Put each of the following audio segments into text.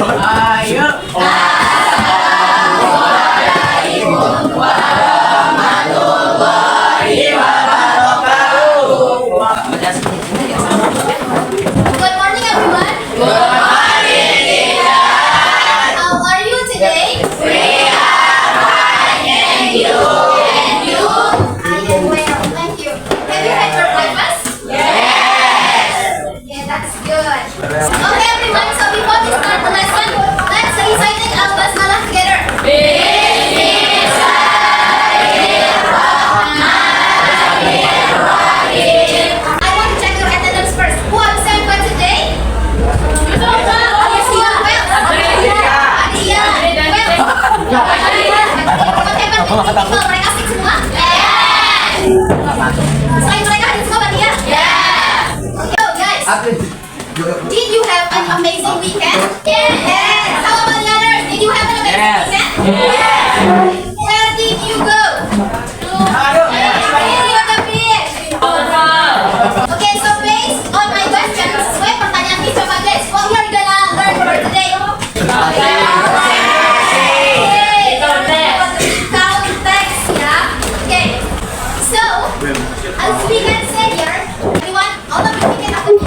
Ayo. Assalamualaikum warahmatullahi wabarakatuh. Good morning, everyone. Good morning, teacher. How are you today? We are fine, and you? And you? I am well, thank you. Have you had your breakfast? Yes. Yeah, that's good. Okay, everyone. So before we start the lesson, let's recite our basmalah together. I want to check your attendance first. Who absent for today? Yes, you are well. Adia. Well. People, mereka asik semua? Yes. Selain mereka ada semua berarti ya? Yes. Yo guys, did you have an amazing weekend? Yes. How about the others? Did you have an amazing Yes. weekend? Yes. Where did you go? Okay, so based on my questions, sesuai pertanyaan ini coba guys, what we are gonna learn for today? Context, ya. Okay. So, as we can say here, everyone, all of you can have it.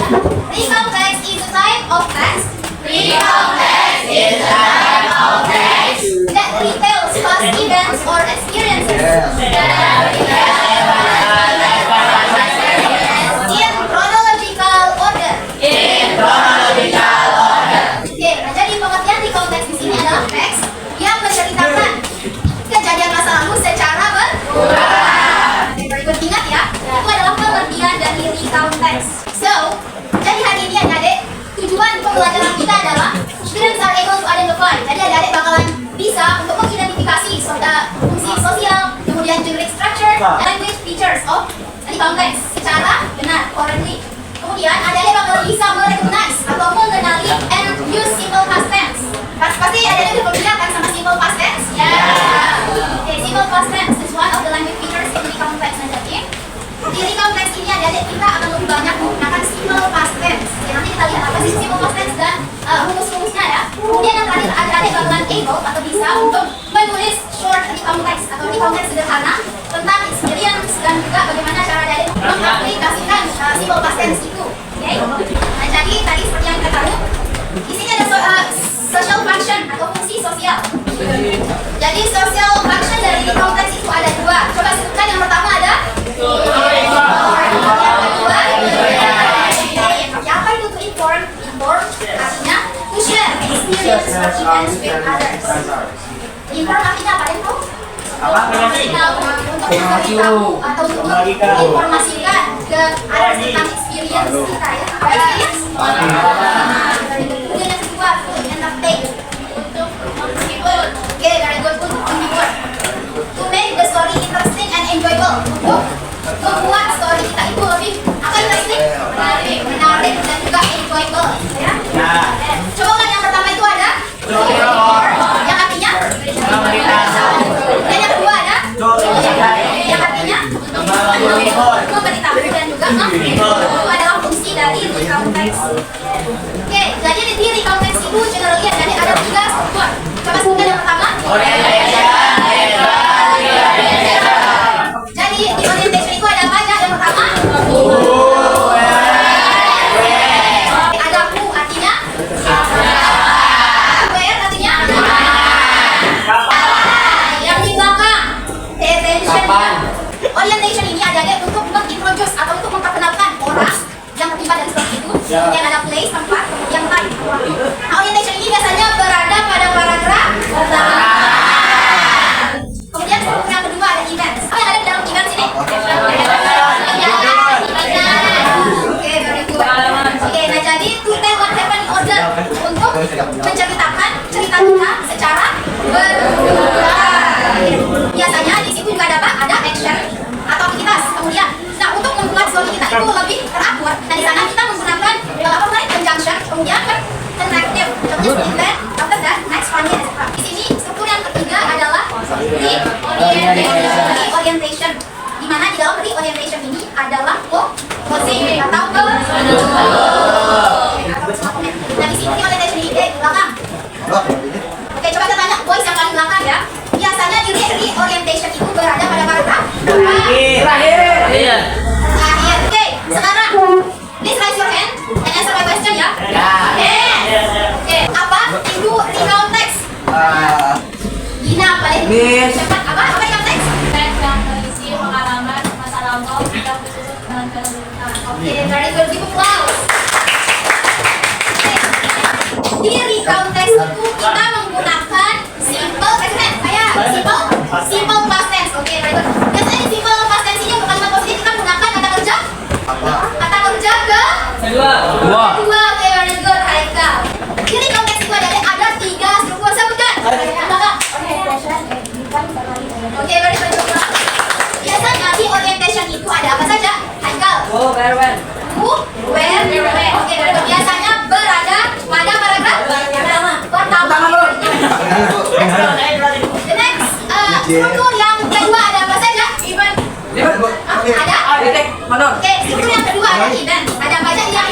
Context is a type of text. Context is a type of text That details past events or experiences. In chronological order. in chronological order. Oke, nah jadi pengertian di konteks di sini adalah teks yang menceritakan kejadian masa lalu secara berulang. Berikut ingat ya, itu adalah pengertian dari recount text. So, jadi hari ini adik-adik, tujuan pembelajaran kita adalah students are able to identify. Jadi adik-adik bakalan bisa untuk mengidentifikasi fungsi sosial, kemudian generic structure, language features of recount text secara benar, correctly. Kemudian adik-adik bakal bisa merecognize atau mengenali and use simple past tense. Pasti adik-adik udah familiar kan sama simple past tense? Ya. Okay, simple past tense is one of the language features in recount text. Nah, jadi di recount text ini adik-adik kita akan lebih banyak menggunakan simple past tense. Ya, nanti kita lihat apa sih simple past tense dan rumus-rumusnya ya. Kemudian yang terakhir adik-adik bakalan able atau bisa untuk menulis short recount text atau recount text sederhana tentang experience dan juga bagaimana cara adik mengaplikasikan simple past tense itu. Oke? Nah, jadi tadi seperti yang kita tahu, di sini ada social function atau fungsi sosial. Jadi social function dari recount text itu ada dua. Coba sebutkan yang pertama ada. Yang kedua, apa itu to inform? Inform artinya to share experience or events with others. Inform artinya apa itu? Untuk memberitahu atau untuk menginformasikan ke others tentang experience kita ya. Apa experience? Kemudian yang kedua, entertain. Untuk menghibur. Oke, very good. Untuk menghibur. To make the story interesting and enjoyable. Untuk membuat story kita itu lebih apa interesting? Menarik dan juga enjoyable. Ya. Coba kan yang pertama itu ada? Yang artinya? Dan yang kedua ada? Yang artinya? Memberitahu dan juga menghibur. Itu adalah fungsi dari recount text. Oke, jadi di recount text itu generally ada tiga struktur. Coba sebutkan yang pertama. Jadi di orientation itu ada apa aja? Yang pertama ada who artinya where artinya yang di belakang attention. Orientation ini ada untuk mengintroduce atau untuk memperkenalkan orang yang terlibat dari seperti itu. Kemudian ada place, tempat, kemudian time. Nah, orientation ini biasanya berada pada paragraf pertama. Kemudian yang kedua ada events. Apa yang ada di dalam events ini? Oke, very good. Oke, nah jadi to tell what happened in order untuk menceritakan cerita kita secara berulang. Biasanya di situ juga ada apa? Ada action atau aktivitas. Kemudian, nah untuk membuat story kita itu lebih teratur. Nah di sana kita menggunakan apa namanya conjunction, kemudian connective. Contohnya event, after that, next one, etc. Di sini struktur yang ketiga adalah reorientation. Di mana di dalam reorientation ini adalah posisi atau ke. Nah di sini orientation ini di belakang. Terakhir. Iya. Terakhir. Oke, sekarang please raise your hand and answer my question ya. Oke, apa itu recount text? Gina paling cepat apa recount text? Teks yang berisi pengalaman masa lampau yang disusun dengan kelembutan. Oke, very good. Give applause. Di recount text itu kita menggunakan simple present. Kayak simple past tense. Oke, very good. Biasanya di simple past tense ini untuk kalimat positif kita menggunakan kata kerja. Kata kerja Kedua. kedua. Oke, very good. Haikal. Di recount text itu ada 3 struktur. Sebutkan. Apakah? Oke, very good. Biasanya di orientation itu ada apa saja? Haikal. Oh, where? Who, where, when. Oke, very good. Biasanya berada pada paragraf pertama. The next struktur yang kedua ada apa saja? Event. Ada? Oke, struktur yang kedua ada event. Ada apa aja yang?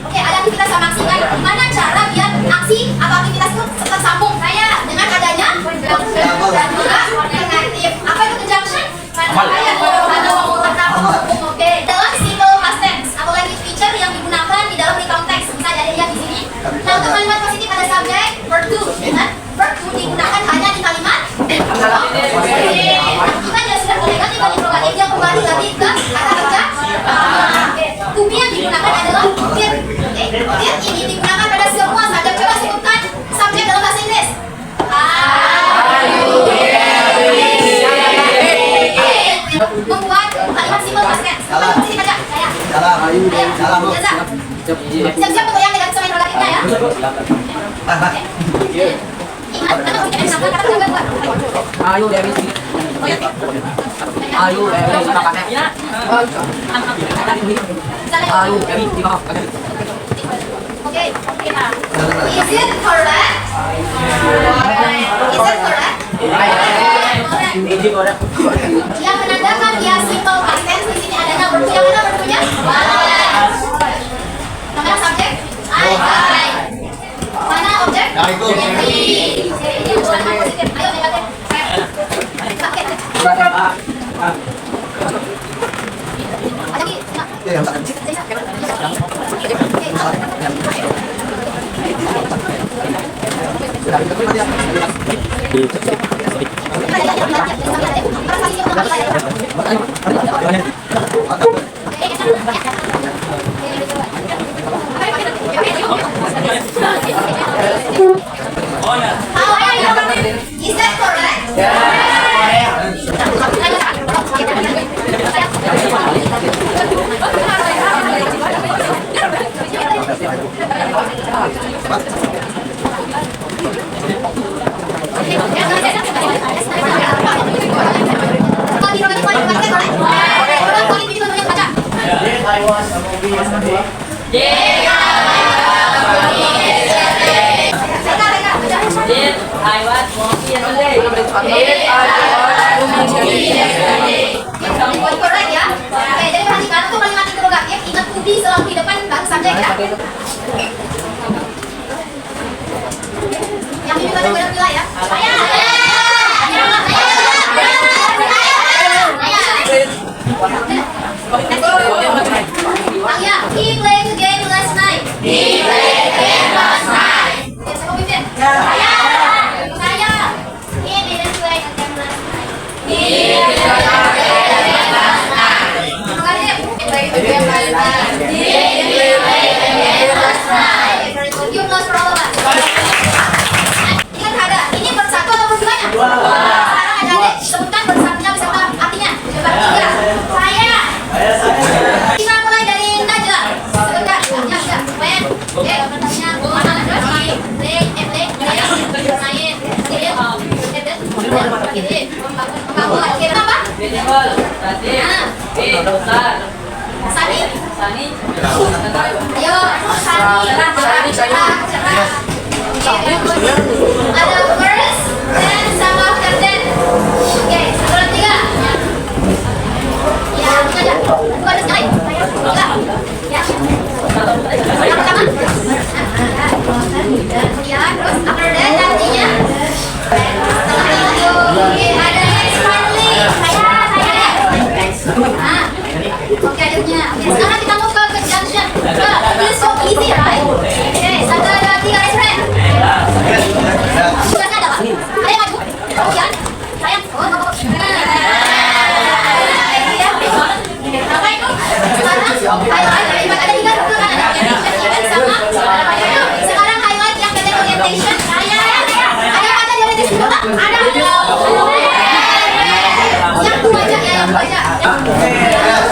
Oke, ada aktivitas sama aksi kan? Gimana cara biar aksi atau aktivitas itu tersambung? Kayak dengan adanya dan juga negatif. Apa itu conjunction? Kayak oke, dalam simple past tense atau language feature yang digunakan di dalam recount text. Misalnya ada lihat di sini. Nah, untuk kalimat positif ada subjek, verb to. Verb to digunakan hanya di kalimat kita sudah mulai di interrogatif yang kembali lagi ke kata kerja. To be yang digunakan adalah get. Get ini digunakan pada semua subjek. Coba sebutkan subjek dalam bahasa Inggris. Membuat kalimat simple past tense. Kalimat positif aja. Siap-siap untuk yang negatif sama interrogatifnya ya. Ingat, kita harus menggunakan kata kerja buat. Ayo Dewi. Ayo Dewi makannya. Ayo Dewi makan. Okay. Is it correct? Is it correct? Correct. Yang menandakan dia simple past tense di sini adanya verb to. Yang mana verb-nya? Namanya subjek? Mana objek? Ini bukan positif. Ayo negatif. Oke. Is that correct? I watched a movie yesterday. Did I watch movie yesterday? Correct ya. Oke, jadi perhatikan untuk kalimat interrogatif ingat to be selalu di depan baru subjek ya. Yang ini juga bilang ya. Ayah, he played the game last night. He played the game last night. Oke, siapa pimpin? Saya. He didn't play the game last night. He didn't play the game last night. He played the game last night. He didn't play the game last night. Very good. You plus for all of us. Ingat ada, ini bersatu atau berduanya? Sekarang ada deh, sebutkan bersatunya beserta artinya. Coba 3. Saya. Kita mulai dari Najla. Sebutkan artinya juga. When, bertanya, mana Najla? Main, main, membangun. Kita apa? Beautiful, cantik, besar, Sani. Sani, Ayo, Sani. Cerah. Ada first, then sama after then. Oke, sebelum 3. Ya, ini aja. Bukan sekali. Enggak. Ya. Pertama. Ya, terus after that artinya. Oke, ada next finally. Saya. Nah, oke akhirnya. Oke, sekarang kita mau ke junction. It's so easy, right? Oke, 1, 2, 3, raise hand. Tugasnya adalah, ayo maju. Kemudian, sayang. Sekarang, highlight. Ada 3 rule kan, ada orientation, event, sama. Sekarang highlight yang PT orientation. Ada di orientation juga? Ada. Yang 2 aja ya, yang 2 aja. Banyak.